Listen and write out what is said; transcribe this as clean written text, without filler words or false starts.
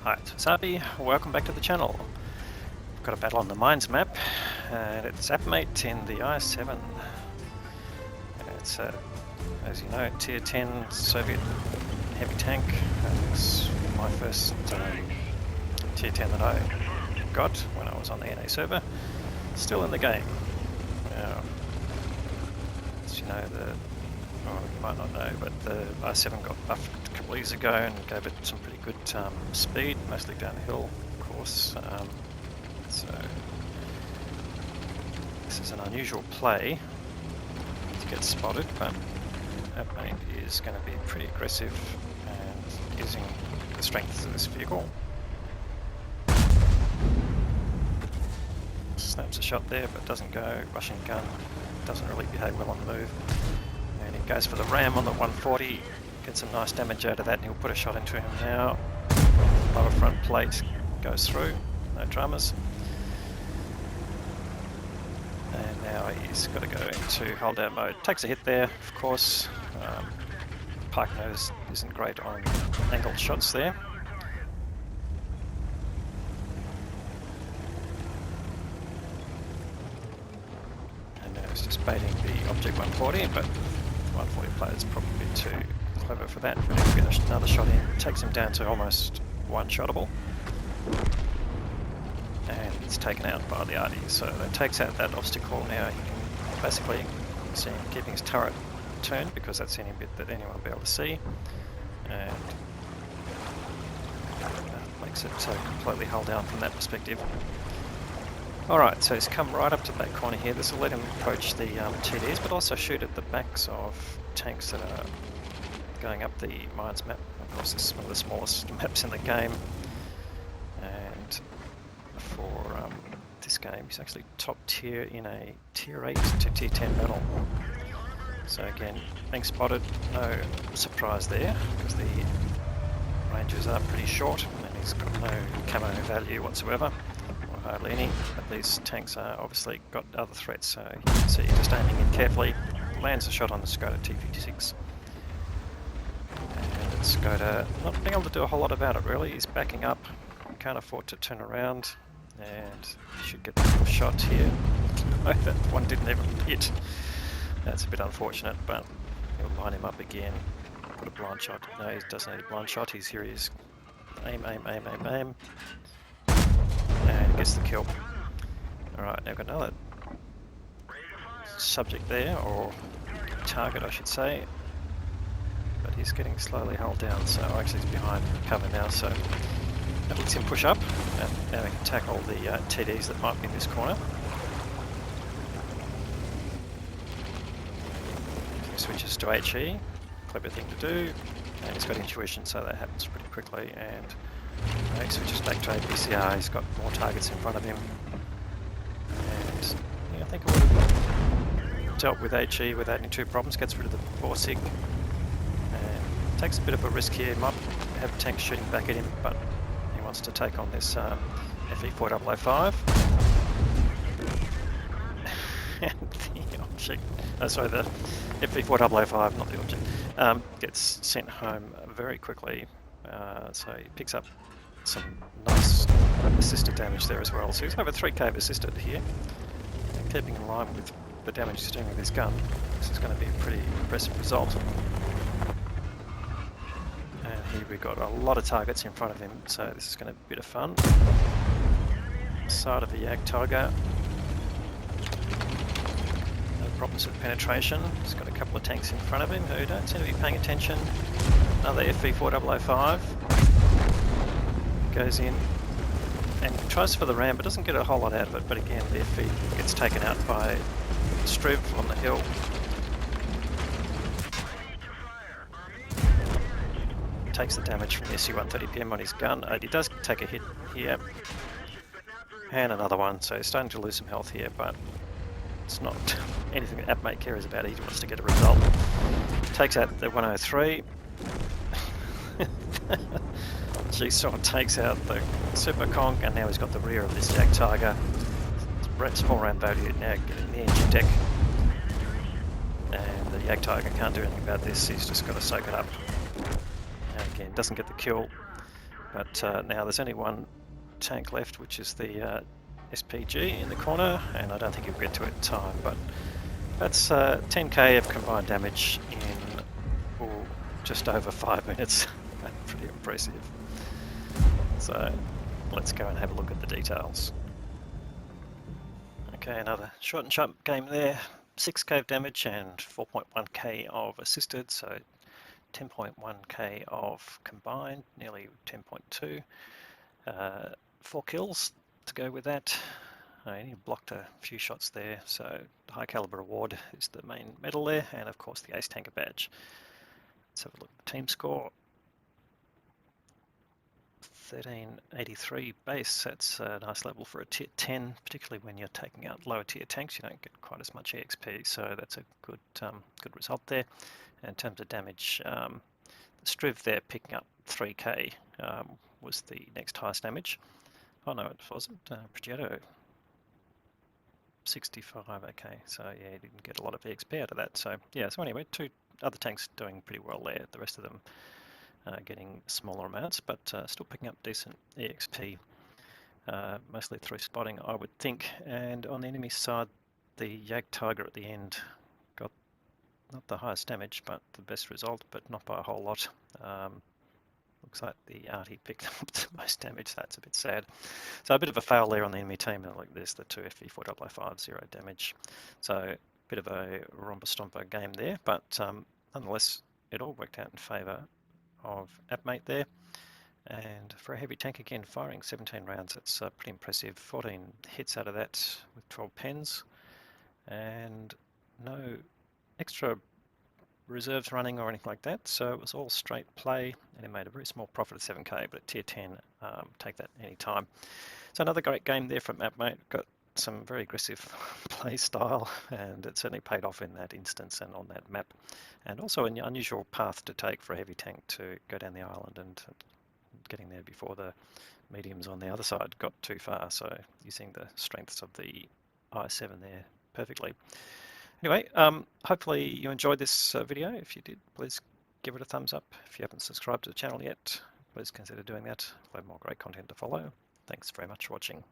Hi, it's Wasabi. Welcome back to the channel. We've got a battle on the mines map, and it's apmate in the IS-7. It's as you know, tier 10 Soviet heavy tank. It's my first tier 10 that I got when I was on the NA server. Still in the game. As you know, well, you might not know, but the IS-7 got buffed a couple of years ago and gave it some pretty good speed, mostly downhill, of course. So this is an unusual play to get spotted, but apmate is going to be pretty aggressive and using the strengths of this vehicle. Snaps a shot there, but doesn't go. Russian gun doesn't really behave well on the move. And he goes for the ram on the 140, gets some nice damage out of that, and he'll put a shot into him now. Lower front plate goes through, no dramas. And now he's got to go into holdout mode. Takes a hit there, of course. Pike nose isn't great on angled shots there. And now he's just baiting the object 140, but the 140 player is probably too clever for that. But he'll get another shot in, takes him down to almost one-shottable. And it's taken out by the RD, so that takes out that obstacle. Now he can basically see him keeping his turret turned, because that's any bit that anyone will be able to see, and that makes it completely hull down from that perspective. Alright, so he's come right up to that corner here. This will let him approach the TDs, but also shoot at the backs of tanks that are going up the mines map. Of course, this is one of the smallest maps in the game, and for this game he's actually top tier in a tier 8 to tier 10 battle. So again, being spotted, no surprise there, because the ranges are pretty short and he's got no camo value whatsoever, or hardly any. But these tanks are obviously got other threats, so you can see just aiming in carefully, lands a shot on the Skoda T56. And it's Skoda not being able to do a whole lot about it really. He's backing up, can't afford to turn around, and should get the shot here. Oh, that one didn't even hit. That's a bit unfortunate, but he'll line him up again, put a blind shot. No, he doesn't need a blind shot. He's here. He's aim, aim, aim, aim, aim, and he gets the kill. All right, now we've got another subject there, or target, I should say. But he's getting slowly hulled down. So actually, he's behind cover now. So that lets him push up, and now we can tackle the TDs that might be in this corner. Switches to HE, clever thing to do, and he's got intuition, so that happens pretty quickly. And he switches back to APCR, he's got more targets in front of him, and yeah, I think I would have dealt with HE without any two problems. Gets rid of the Borsig, and takes a bit of a risk here. Might have tanks shooting back at him, but he wants to take on this FE4005. And the object, sorry, the FE4005, not the object, gets sent home very quickly. So he picks up some nice assisted damage there as well. So he's over 3k of assisted here, and keeping in line with the damage he's doing with his gun. This is going to be a pretty impressive result. And here we've got a lot of targets in front of him, so this is going to be a bit of fun. Side of the Jagdtiger. Problems with penetration. He's got a couple of tanks in front of him who don't seem to be paying attention. Another FE4005 goes in and tries for the ram, but doesn't get a whole lot out of it. But again, the FE gets taken out by Struve on the hill. Takes the damage from the SU-130PM on his gun. He does take a hit here, and another one. So he's starting to lose some health here, but it's not anything that apmate cares about. He wants to get a result. Takes out the 103. Jigsaw takes out the Super Conk, and now he's got the rear of this Jagdtiger. Small round value now getting the engine deck. And the Jagdtiger can't do anything about this. He's just got to soak it up. And again, doesn't get the kill, But now there's only one tank left, which is the SPG in the corner, and I don't think he'll get to it in time, but that's 10k of combined damage in just over 5 minutes. That's pretty impressive. So let's go and have a look at the details. Okay, another short and sharp game there. 6k of damage and 4.1k of assisted, so 10.1k of combined, nearly 10.2. 4 kills to go with that. He blocked a few shots there, so the high caliber award is the main medal there, and of course the ace tanker badge. Let's have a look at the team score. 1383 base. That's a nice level for a tier 10, particularly when you're taking out lower tier tanks. You don't get quite as much EXP, so that's a good good result there. And in terms of damage, the Striv there picking up 3k was the next highest damage. Oh no, it wasn't. Progetto 65. Okay, so yeah, he didn't get a lot of EXP out of that. So yeah, so anyway, 2 other tanks doing pretty well there. The rest of them getting smaller amounts, but still picking up decent EXP, mostly through spotting, I would think. And on the enemy side, the Jagdtiger at the end got not the highest damage, but the best result, but not by a whole lot. Looks like the Artie picked up the most damage. That's a bit sad. So a bit of a fail there on the enemy team. Like there's the 2 FV455, 0 damage. So a bit of a romper stomper game there, but nonetheless, it all worked out in favour of apmate there. And for a heavy tank, again, firing 17 rounds, it's pretty impressive. 14 hits out of that with 12 pens, and no extra reserves running or anything like that, so it was all straight play, and it made a very small profit of 7k, but at tier 10, take that any time. So another great game there from apmate. Got some very aggressive play style, and it certainly paid off in that instance and on that map, and also an unusual path to take for a heavy tank to go down the island, and getting there before the mediums on the other side got too far, so using the strengths of the IS-7 there perfectly. Anyway, hopefully you enjoyed this video. If you did, please give it a thumbs up. If you haven't subscribed to the channel yet, please consider doing that. We'll have more great content to follow. Thanks very much for watching.